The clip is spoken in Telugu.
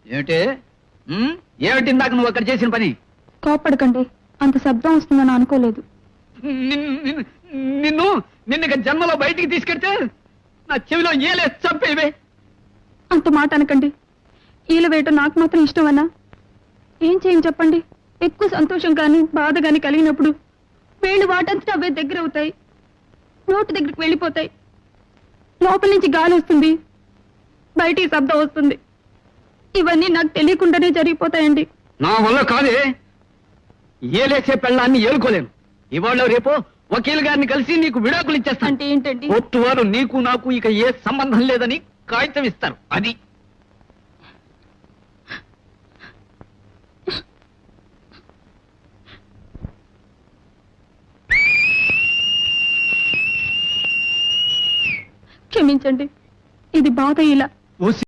ఏమిటి ఏమిటి ఇందాక నువ్వు అక్కడ చేసిన పని? కోపడకండి, అంత శబ్దం వస్తుందని అనుకోలేదు. నిన్ను ఇక జన్మలో బయటికి తీసుకెడితే నా చెవిలో ఏలే చంపేవే. అంత మాట అనకండి. ఈల వేయటం నాకు మాత్రం ఇష్టమన్నా? ఏం చేయని చెప్పండి. ఎక్కువ సంతోషం కానీ బాధ కానీ కలిగినప్పుడు వేళ్ళు వాటంతటా అవే దగ్గర అవుతాయి, నోటి దగ్గరికి వెళ్ళిపోతాయి. లోపల నుంచి గాలి వస్తుంది, బయటికి శబ్దం వస్తుంది. ఇవన్నీ నాకు తెలియకుండానే జరిగిపోతాయండి. నా వల్ల కాదే. ఏలేసే పెళ్ళాన్ని ఏలుకోలేను. ఇవాళ రేపు వకీల్ గారిని కలిసి నీకు విడాకులు ఇచ్చేస్తాను. అంటే ఏంటండి? కోర్టు వారు నీకు నాకు ఇక ఏ సంబంధం లేదని కాగితం ఇస్తారు. అది క్షమించండి, ఇది బాధ ఇలా.